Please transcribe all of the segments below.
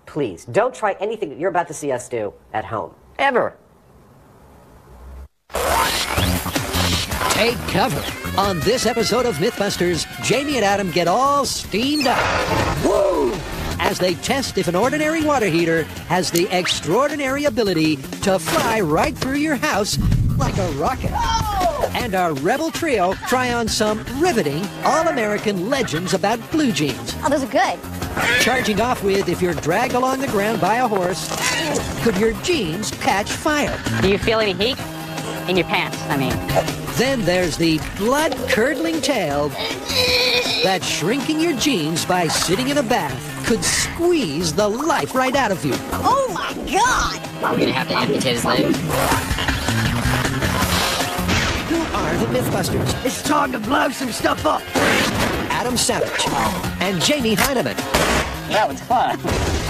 please, don't try anything that you're about to see us do at home. Ever. Take cover. On this episode of MythBusters, Jamie and Adam get all steamed up. Woo! As they test if an ordinary water heater has the extraordinary ability to fly right through your house like a rocket. Oh! And our rebel trio try on some riveting all-American legends about blue jeans. Oh, those are good. Charging off with if you're dragged along the ground by a horse, could your jeans catch fire? Do you feel any heat? In your pants, I mean. Then there's the blood-curdling tale that shrinking your jeans by sitting in a bath could squeeze the life right out of you. Oh, my God! We're gonna have to amputate his leg. Who are the MythBusters? It's time to blow some stuff up. Adam Savage and Jamie Heineman. That was fun.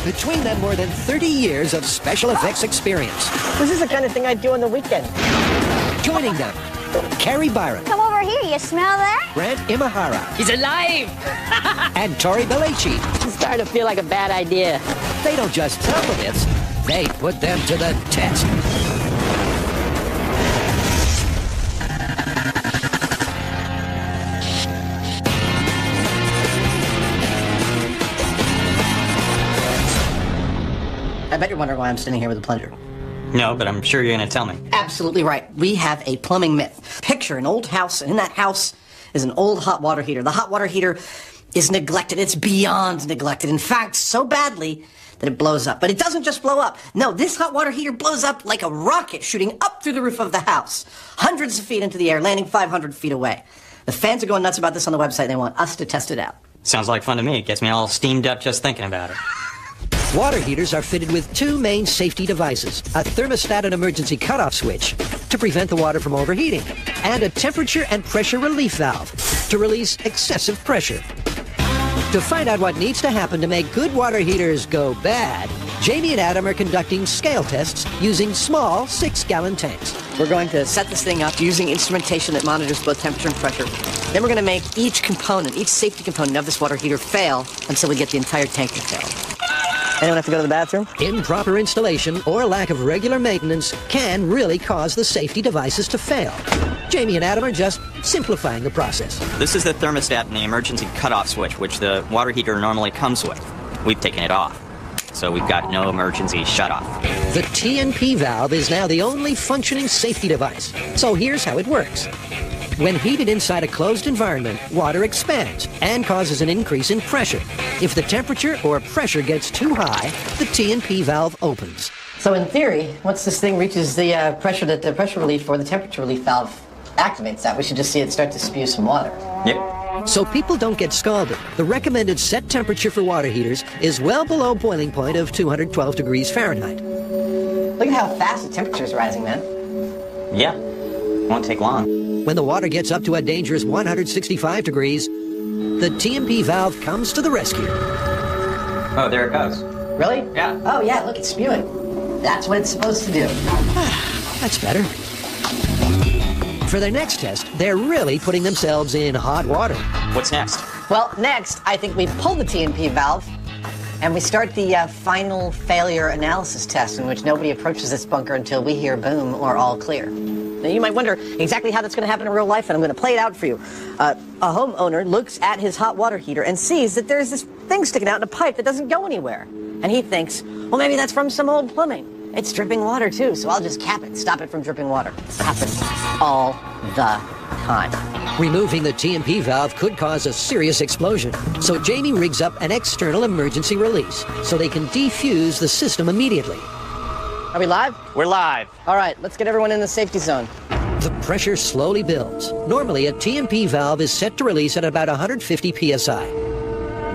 Between them, more than 30 years of special effects experience. This is the kind of thing I'd do on the weekend. Joining them, Carrie Byron. Come over here, you smell that? Grant Imahara. He's alive! And Tori Belleci. It's starting to feel like a bad idea. They don't just tell the myths, they put them to the test. I bet you're wondering why I'm sitting here with a plunger. No, but I'm sure you're going to tell me. Absolutely right. We have a plumbing myth. Picture an old house, and in that house is an old hot water heater. The hot water heater is neglected. It's beyond neglected. In fact, so badly that it blows up. But it doesn't just blow up. No, this hot water heater blows up like a rocket shooting up through the roof of the house, hundreds of feet into the air, landing 500 feet away. The fans are going nuts about this on the website. They want us to test it out. Sounds like fun to me. It gets me all steamed up just thinking about it. Water heaters are fitted with two main safety devices, a thermostat and emergency cutoff switch to prevent the water from overheating, and a temperature and pressure relief valve to release excessive pressure. To find out what needs to happen to make good water heaters go bad, Jamie and Adam are conducting scale tests using small 6-gallon tanks. We're going to set this thing up using instrumentation that monitors both temperature and pressure. Then we're going to make each component, each safety component of this water heater fail until we get the entire tank to fail. Anyone have to go to the bathroom? Improper installation or lack of regular maintenance can really cause the safety devices to fail. Jamie and Adam are just simplifying the process. This is the thermostat and the emergency cutoff switch, which the water heater normally comes with. We've taken it off, so we've got no emergency shutoff. The TNP valve is now the only functioning safety device. So here's how it works. When heated inside a closed environment, water expands and causes an increase in pressure. If the temperature or pressure gets too high, the TNP valve opens. So in theory, once this thing reaches the pressure that the pressure relief or the temperature relief valve activates that, we should just see it start to spew some water. Yep. So people don't get scalded, the recommended set temperature for water heaters is well below boiling point of 212 degrees Fahrenheit. Look at how fast the temperature is rising, man. Yeah. Won't take long. When the water gets up to a dangerous 165 degrees, the TNP valve comes to the rescue. Oh, there it goes. Really? Yeah. Oh, yeah, look, it's spewing. That's what it's supposed to do. That's better. For their next test, they're really putting themselves in hot water. What's next? Well, next, I think we pull the TNP valve and we start the final failure analysis test in which nobody approaches this bunker until we hear boom or all clear. Now, you might wonder exactly how that's going to happen in real life, and I'm going to play it out for you. A homeowner looks at his hot water heater and sees that there's this thing sticking out in a pipe that doesn't go anywhere. And he thinks, well, maybe that's from some old plumbing. It's dripping water, too, so I'll just cap it, stop it from dripping water. It happens all the time. Removing the TNP valve could cause a serious explosion, so Jamie rigs up an external emergency release so they can defuse the system immediately. Are we live? We're live. All right, let's get everyone in the safety zone. The pressure slowly builds. Normally, a TNP valve is set to release at about 150 psi.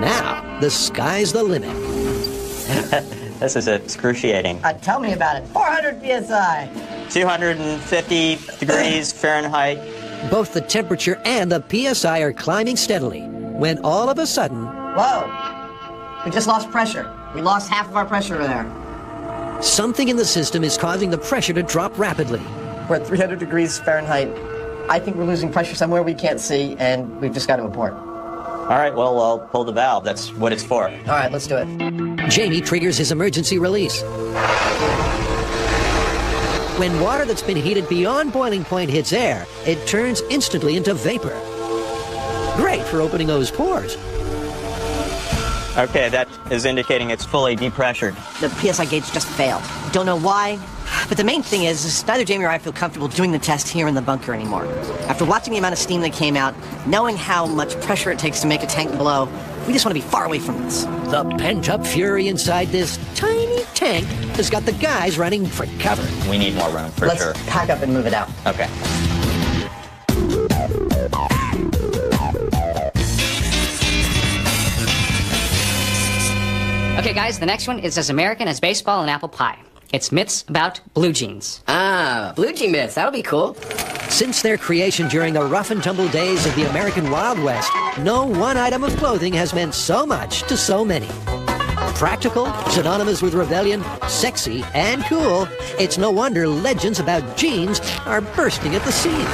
Now, the sky's the limit. This is excruciating. Tell me about it. 400 psi. 250 degrees Fahrenheit. Both the temperature and the psi are climbing steadily, when all of a sudden... Whoa! We just lost pressure. We lost half of our pressure over there. Something in the system is causing the pressure to drop rapidly. We're at 300 degrees Fahrenheit. I think we're losing pressure somewhere we can't see, and we've just got to abort. All right, well, I'll pull the valve. That's what it's for. All right, let's do it. Jamie triggers his emergency release. When water that's been heated beyond boiling point hits air, it turns instantly into vapor. Great for opening those pores. Okay, that is indicating it's fully depressured. The PSI gauge just failed. Don't know why, but the main thing is neither Jamie or I feel comfortable doing the test here in the bunker anymore. After watching the amount of steam that came out, knowing how much pressure it takes to make a tank blow, we just want to be far away from this. The pent-up fury inside this tiny tank has got the guys running for cover. We need more room, for Let's sure. pack up and move it out. Okay. Okay, guys, the next one is as American as baseball and apple pie. It's myths about blue jeans. Ah, blue jean myths. That'll be cool. Since their creation during the rough and tumble days of the American Wild West, no one item of clothing has meant so much to so many. Practical, synonymous with rebellion, sexy, and cool, it's no wonder legends about jeans are bursting at the seams.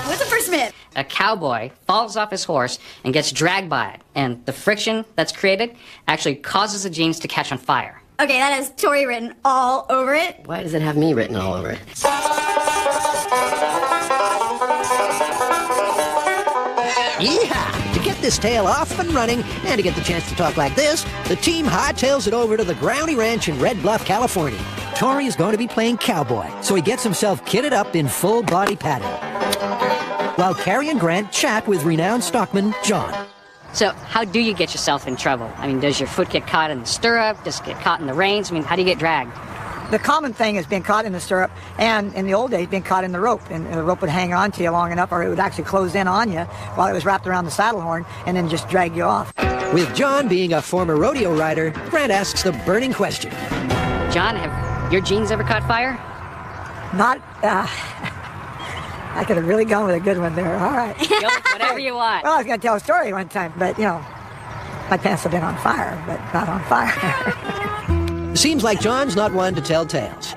What's the first myth? A cowboy falls off his horse and gets dragged by it, and the friction that's created actually causes the jeans to catch on fire. Okay, that has Tori written all over it. Why does it have me written all over it? Yeehaw! To get this tale off and running, and to get the chance to talk like this, the team hightails it over to the Groundy Ranch in Red Bluff, California. Tori is going to be playing cowboy, so he gets himself kitted up in full body padding. While Carrie and Grant chat with renowned stockman John. So how do you get yourself in trouble? I mean, does your foot get caught in the stirrup? Does it get caught in the reins? I mean, how do you get dragged? The common thing is being caught in the stirrup, and in the old days, being caught in the rope. And the rope would hang on to you long enough, or it would actually close in on you while it was wrapped around the saddle horn, and then just drag you off. With John being a former rodeo rider, Grant asks the burning question. John, have your jeans ever caught fire? Not, I could have really gone with a good one there. All right. Go with whatever you want. Well, I was going to tell a story one time, but, you know, my pants have been on fire, but not on fire. Seems like John's not one to tell tales.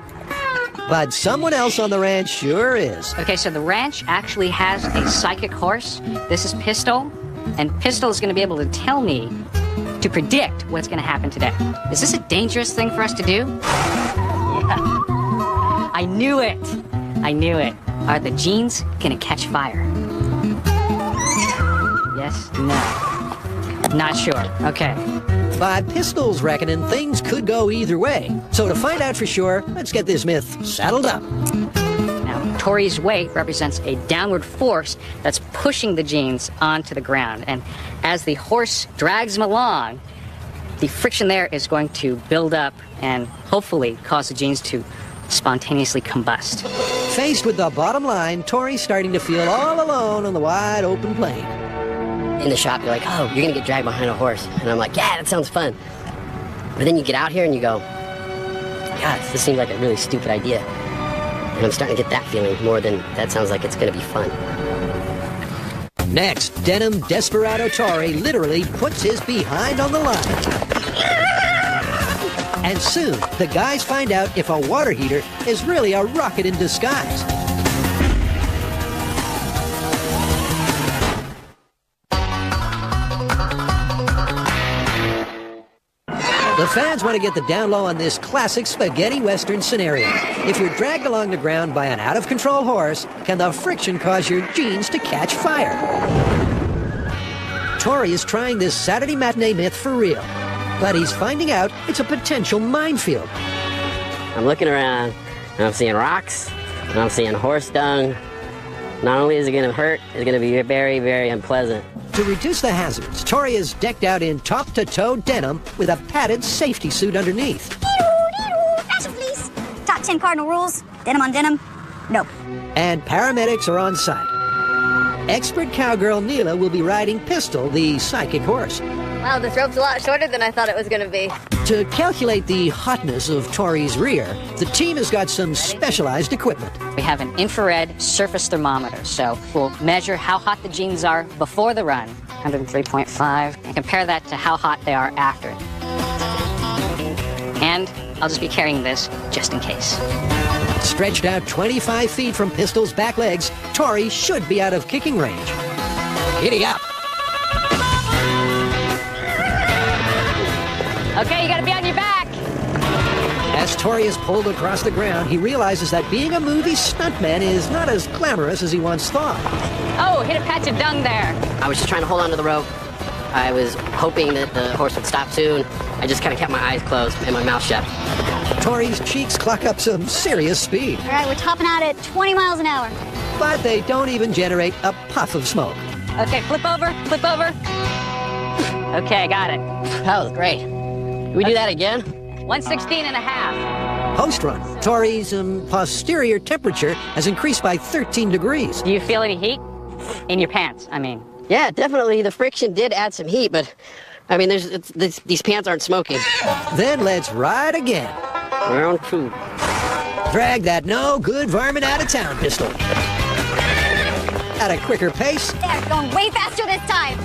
But someone else on the ranch sure is. Okay, so the ranch actually has a psychic horse. This is Pistol, and Pistol is going to be able to tell me to predict what's going to happen today. Is this a dangerous thing for us to do? Yeah. I knew it. I knew it. Are the jeans going to catch fire? Yes? No. Not sure. Okay. By Pistol's reckoning, things could go either way. So to find out for sure, let's get this myth saddled up. Now, Tori's weight represents a downward force that's pushing the jeans onto the ground. And as the horse drags him along, the friction there is going to build up and hopefully cause the jeans to spontaneously combust. Faced with the bottom line, Tori's starting to feel all alone on the wide open plain. In the shop, you're like, oh, you're going to get dragged behind a horse. And I'm like, yeah, that sounds fun. But then you get out here and you go, God, this seems like a really stupid idea. And I'm starting to get that feeling more than that sounds like it's going to be fun. Next, denim desperado Tori literally puts his behind on the line. And soon, the guys find out if a water heater is really a rocket in disguise. The fans want to get the down low on this classic spaghetti western scenario. If you're dragged along the ground by an out-of-control horse, can the friction cause your jeans to catch fire? Tori is trying this Saturday matinee myth for real, but he's finding out it's a potential minefield. I'm looking around, and I'm seeing rocks, and I'm seeing horse dung. Not only is it going to hurt, it's going to be very, very unpleasant. To reduce the hazards, Tori is decked out in top-to-toe denim with a padded safety suit underneath. Fashion please. Top 10 cardinal rules. Denim on denim. Nope. And paramedics are on site. Expert cowgirl Neela will be riding Pistol, the psychic horse. Wow, this rope's a lot shorter than I thought it was going to be. To calculate the hotness of Tori's rear, the team has got some specialized equipment. We have an infrared surface thermometer, so we'll measure how hot the jeans are before the run, 103.5, and compare that to how hot they are after. And I'll just be carrying this just in case. Stretched out 25 feet from Pistol's back legs, Tori should be out of kicking range. Giddy up! Okay, you gotta be on your back. As Tori is pulled across the ground, he realizes that being a movie stuntman is not as glamorous as he once thought. Oh, hit a patch of dung there. I was just trying to hold on to the rope. I was hoping that the horse would stop soon. I just kind of kept my eyes closed and my mouth shut. Tori's cheeks clock up some serious speed. All right, we're topping out at 20 miles an hour. But they don't even generate a puff of smoke. Okay, flip over, flip over. Okay, got it. That was great. Can we do that again? 116 and a half. Post-run, Tori's posterior temperature has increased by 13 degrees. Do you feel any heat? In your pants, I mean. Yeah, definitely. The friction did add some heat, but I mean, these pants aren't smoking. Then let's ride again. Round 2. Drag that no-good varmint out of town, Pistol. At a quicker pace, They're going way faster this time.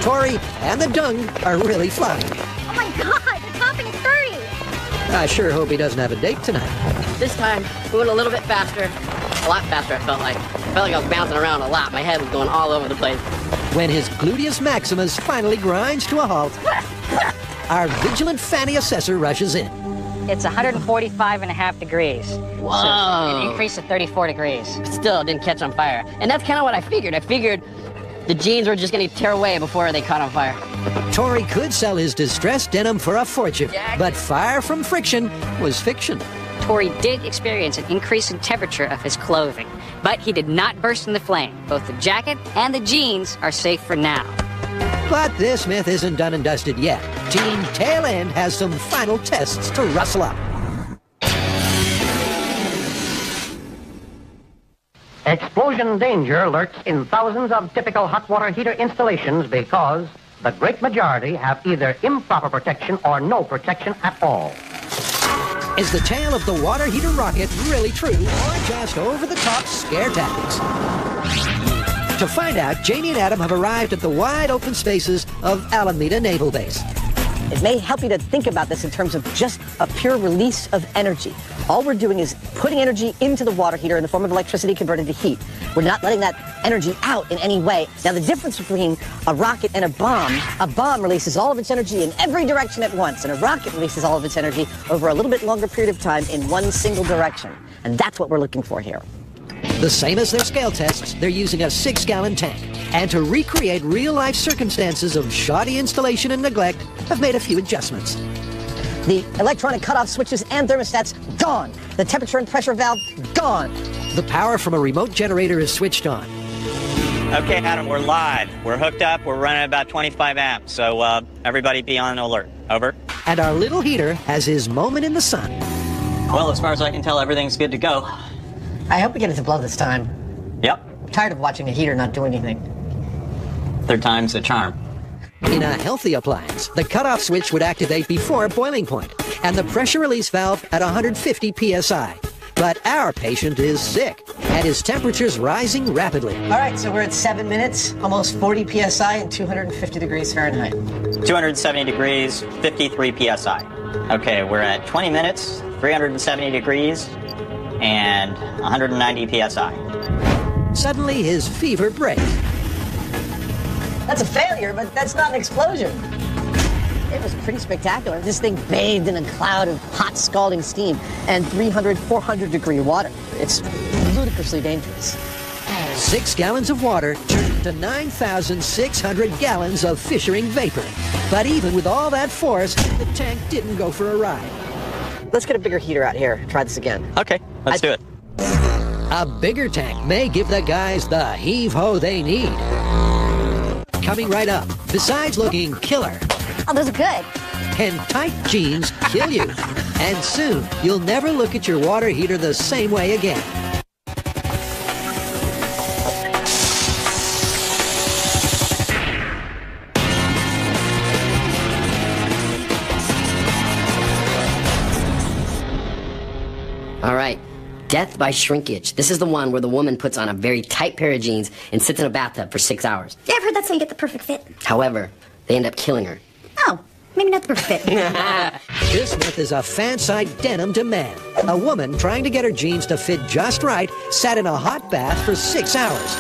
Tori and the dung are really flying. Oh my God, they're topping at 30. I sure hope he doesn't have a date tonight. This time, we went a little bit faster. A lot faster, I felt like. I felt like I was bouncing around a lot. My head was going all over the place. When his gluteus maximus finally grinds to a halt, our vigilant fanny assessor rushes in. It's 145 and a half degrees. Whoa. So an increase of 34 degrees. Still didn't catch on fire. And that's kind of what I figured. I figured the jeans were just going to tear away before they caught on fire. Tori could sell his distressed denim for a fortune, but fire from friction was fiction. Tori did experience an increase in temperature of his clothing, but he did not burst into flame. Both the jacket and the jeans are safe for now. But this myth isn't done and dusted yet. Team Tail End has some final tests to rustle up. Explosion danger lurks in thousands of typical hot water heater installations because the great majority have either improper protection or no protection at all. Is the tale of the water heater rocket really true or just over-the-top scare tactics? To find out, Jamie and Adam have arrived at the wide open spaces of Alameda Naval Base. It may help you to think about this in terms of just a pure release of energy. All we're doing is putting energy into the water heater in the form of electricity converted to heat. We're not letting that energy out in any way. Now, the difference between a rocket and a bomb releases all of its energy in every direction at once, and a rocket releases all of its energy over a little bit longer period of time in one single direction. And that's what we're looking for here. The same as their scale tests, they're using a 6-gallon tank. And to recreate real-life circumstances of shoddy installation and neglect, have made a few adjustments. The electronic cutoff switches and thermostats, gone. The temperature and pressure valve, gone. The power from a remote generator is switched on. Okay, Adam, we're live. We're hooked up. We're running about 25 amps. So everybody be on alert. Over. And our little heater has his moment in the sun. Well, as far as I can tell, everything's good to go. I hope we get it to blow this time. Yep. I'm tired of watching a heater not do anything. Third time's the charm. In a healthy appliance, the cutoff switch would activate before boiling point, and the pressure release valve at 150 psi. But our patient is sick, and his temperature's rising rapidly. All right, so we're at 7 minutes, almost 40 psi and 250 degrees Fahrenheit. 270 degrees, 53 psi. Okay, we're at 20 minutes, 370 degrees, and 190 psi. Suddenly, his fever breaks. That's a failure, but that's not an explosion. It was pretty spectacular. This thing bathed in a cloud of hot, scalding steam and 300, 400 degree water. It's ludicrously dangerous. 6 gallons of water turned into 9,600 gallons of fissuring vapor. But even with all that force, the tank didn't go for a ride. Let's get a bigger heater out here. Try this again. Okay, let's do it. A bigger tank may give the guys the heave-ho they need. Coming right up, besides looking killer, Oh, those are good. can tight jeans kill you? And soon, you'll never look at your water heater the same way again. All right. Death by shrinkage. This is the one where the woman puts on a very tight pair of jeans and sits in a bathtub for 6 hours. Yeah, I've heard that's how you get the perfect fit. However, they end up killing her. Oh, maybe not the perfect fit. This myth is a fan-side denim to man. A woman trying to get her jeans to fit just right sat in a hot bath for 6 hours.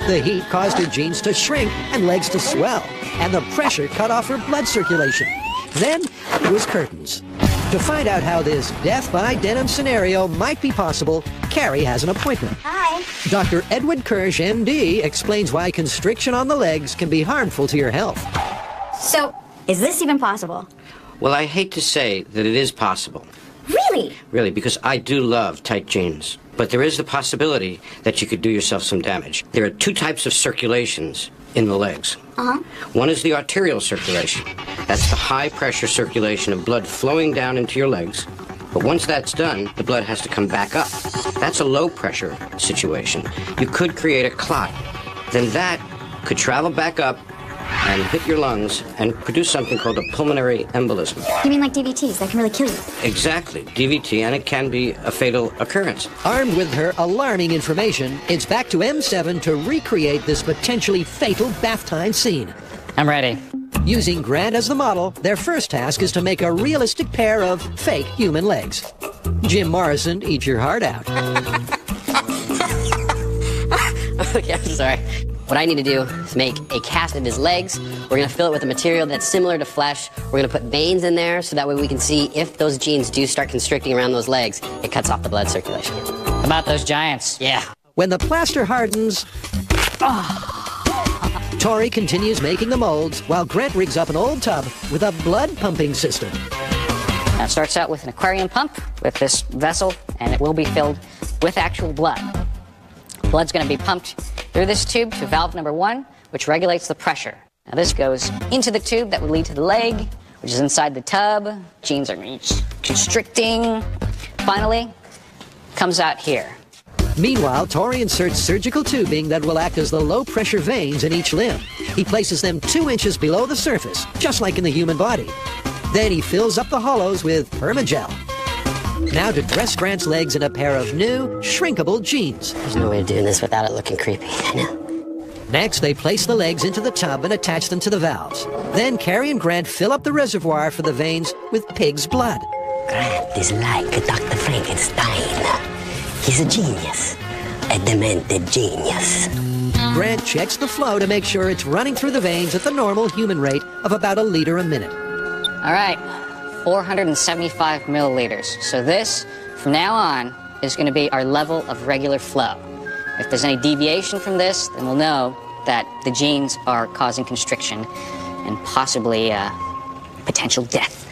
The heat caused her jeans to shrink and legs to swell, and the pressure cut off her blood circulation. Then, was curtains. To find out how this death by denim scenario might be possible, Carrie has an appointment. Hi. Dr. Edward Kirsch, MD, explains why constriction on the legs can be harmful to your health. So, is this even possible? Well, I hate to say that it is possible. Really? Really, because I do love tight jeans. But there is the possibility that you could do yourself some damage. There are two types of circulations in the legs. Uh-huh. One is the arterial circulation. That's the high-pressure circulation of blood flowing down into your legs. But once that's done, the blood has to come back up. That's a low-pressure situation. You could create a clot. Then that could travel back up and hit your lungs and produce something called a pulmonary embolism. You mean like DVTs that can really kill you? Exactly, DVT, and it can be a fatal occurrence. Armed with her alarming information, it's back to M7 to recreate this potentially fatal bath time scene. I'm ready. Using Grant as the model, their first task is to make a realistic pair of fake human legs. Jim Morrison, eat your heart out. Okay, I'm sorry. What I need to do is make a cast of his legs. We're going to fill it with a material that's similar to flesh. We're going to put veins in there so that way we can see if those jeans do start constricting around those legs, it cuts off the blood circulation. About those giants. Yeah. When the plaster hardens, Tori continues making the molds while Grant rigs up an old tub with a blood pumping system. Now it starts out with an aquarium pump with this vessel, and it will be filled with actual blood. Blood's going to be pumped through this tube to valve number 1, which regulates the pressure. Now this goes into the tube that would lead to the leg, which is inside the tub. Jeans are constricting. Finally, comes out here. Meanwhile, Tori inserts surgical tubing that will act as the low-pressure veins in each limb. He places them 2 inches below the surface, just like in the human body. Then he fills up the hollows with Permagel. Now to dress Grant's legs in a pair of new, shrinkable jeans. There's no way of doing this without it looking creepy. Next, they place the legs into the tub and attach them to the valves. Then Carrie and Grant fill up the reservoir for the veins with pig's blood. Grant is like Dr. Frankenstein. He's a genius. A demented genius. Grant checks the flow to make sure it's running through the veins at the normal human rate of about 1 liter a minute. All right, 475 milliliters. So this, from now on, is going to be our level of regular flow. If there's any deviation from this, then we'll know that the genes are causing constriction and possibly potential death.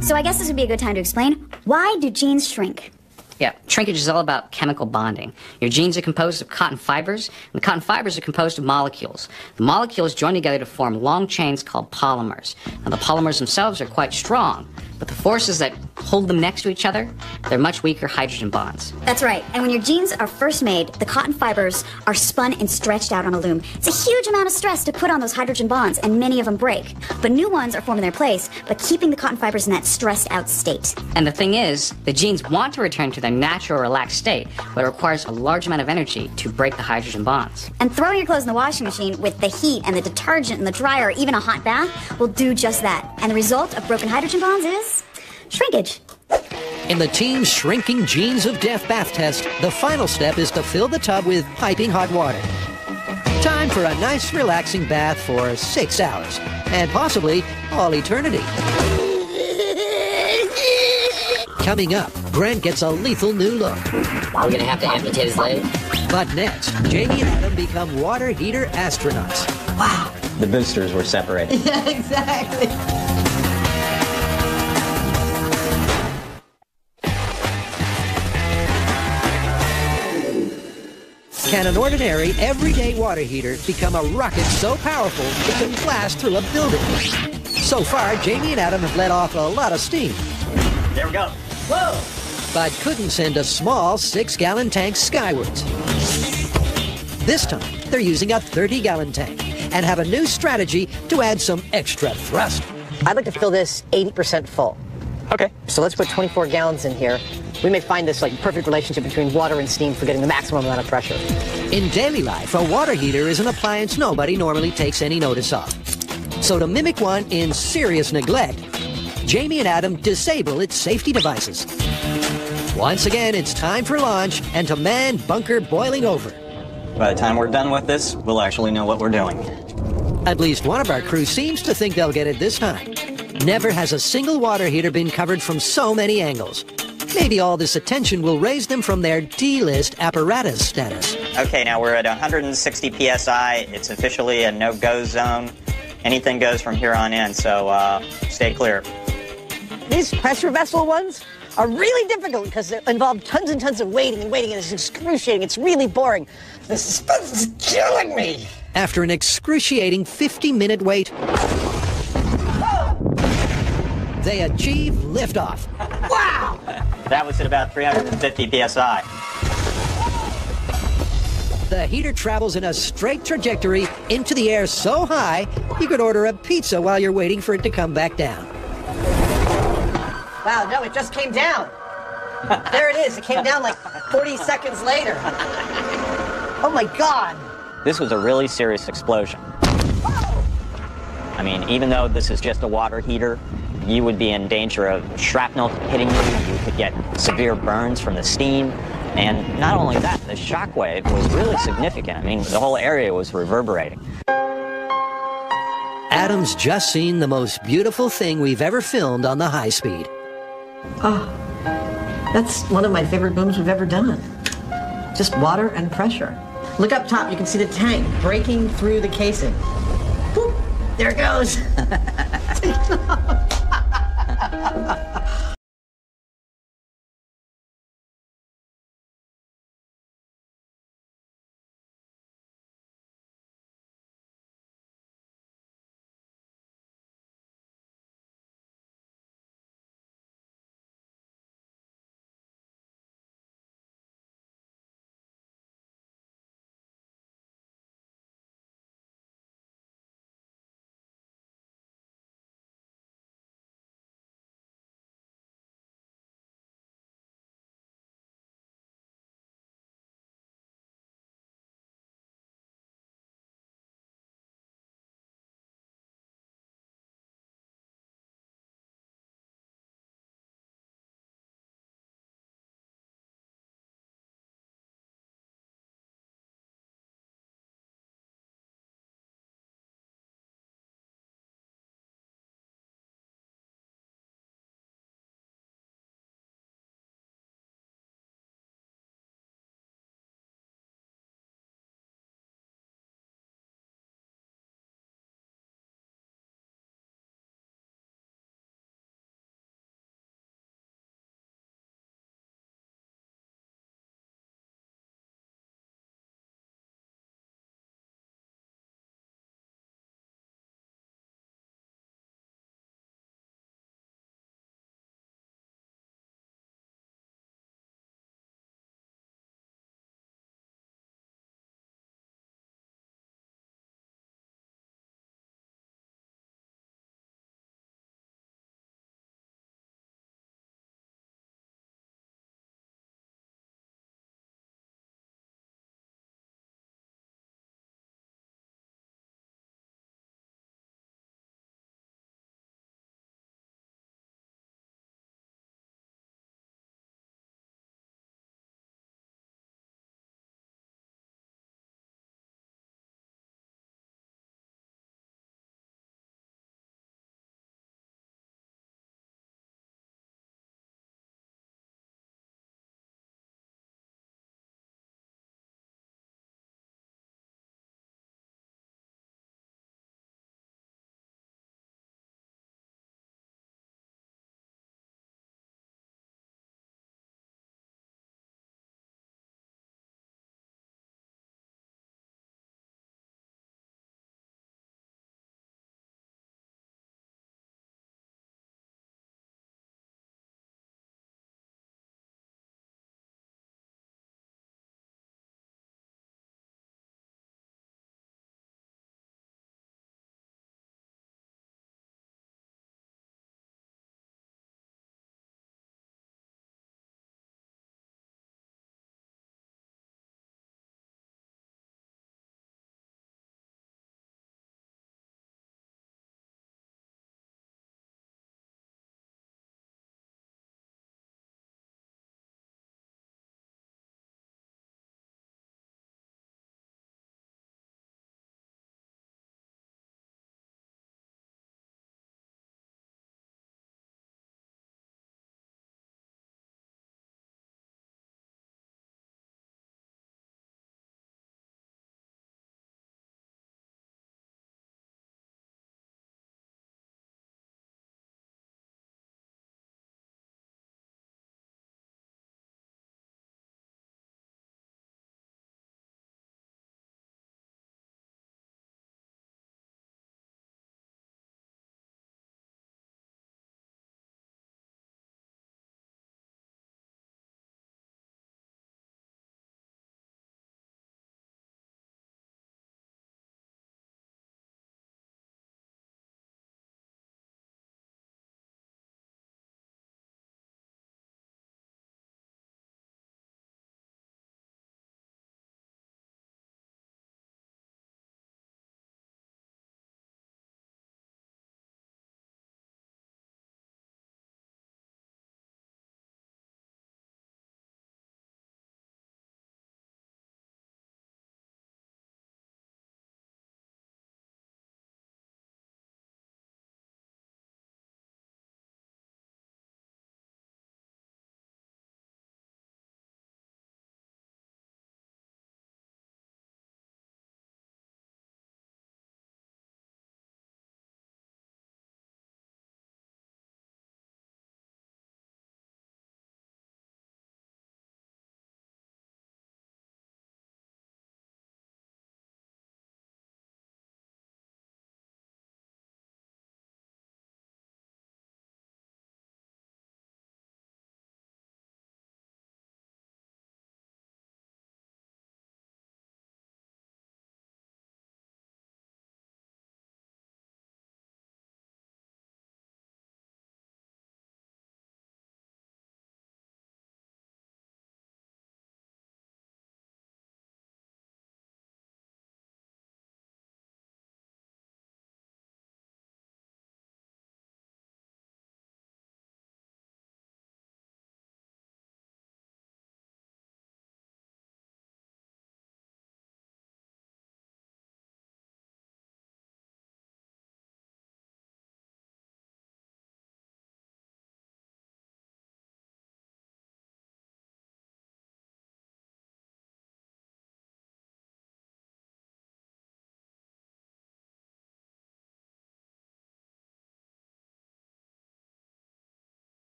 So I guess this would be a good time to explain, why do jeans shrink? Yeah, shrinkage is all about chemical bonding. Your genes are composed of cotton fibers, and the cotton fibers are composed of molecules. The molecules join together to form long chains called polymers. Now, the polymers themselves are quite strong, but the forces that hold them next to each other, they're much weaker hydrogen bonds. That's right, and when your jeans are first made, the cotton fibers are spun and stretched out on a loom. It's a huge amount of stress to put on those hydrogen bonds, and many of them break. But new ones are formed in their place, but keeping the cotton fibers in that stressed out state. And the thing is, the genes want to return to their natural relaxed state, but it requires a large amount of energy to break the hydrogen bonds. And throwing your clothes in the washing machine with the heat and the detergent and the dryer or even a hot bath will do just that. And the result of broken hydrogen bonds is shrinkage. In the team's shrinking jeans of death bath test, the final step is to fill the tub with piping hot water. Time for a nice relaxing bath for 6 hours, and possibly all eternity. Coming up, Grant gets a lethal new look. We're gonna have to amputate his leg. But next, Jamie and Adam become water heater astronauts. Wow. The boosters were separated. Yeah, exactly. Can an ordinary, everyday water heater become a rocket so powerful it can blast through a building? So far, Jamie and Adam have let off a lot of steam. There we go. Whoa! But couldn't send a small 6-gallon tank skywards. This time, they're using a 30-gallon tank and have a new strategy to add some extra thrust. I'd like to fill this 80% full. Okay. So let's put 24 gallons in here. We may find this perfect relationship between water and steam for getting the maximum amount of pressure. In daily life, a water heater is an appliance nobody normally takes any notice of. So to mimic one in serious neglect, Jamie and Adam disable its safety devices. Once again, it's time for launch and to man bunker boiling over. By the time we're done with this, we'll actually know what we're doing. At least one of our crew seems to think they'll get it this time. Never has a single water heater been covered from so many angles. Maybe all this attention will raise them from their D-list apparatus status. Okay, now we're at 160 PSI. It's officially a no-go zone. Anything goes from here on in, so stay clear. These pressure vessel ones are really difficult because they involve tons and tons of waiting and waiting, and it's excruciating. It's really boring. The suspense is killing me. After an excruciating 50-minute wait, they achieve liftoff. Wow! That was at about 350 PSI. The heater travels in a straight trajectory into the air so high, you could order a pizza while you're waiting for it to come back down. Wow, no, it just came down. There it is. It came down like 40 seconds later. Oh, my God. This was a really serious explosion. I mean, even though this is just a water heater, you would be in danger of shrapnel hitting you. You could get severe burns from the steam. And not only that, the shock wave was really significant. I mean, the whole area was reverberating. Adam's just seen the most beautiful thing we've ever filmed on the high speed. Oh, that's one of my favorite booms we've ever done. Just water and pressure. Look up top, you can see the tank breaking through the casing. Whoop, there it goes.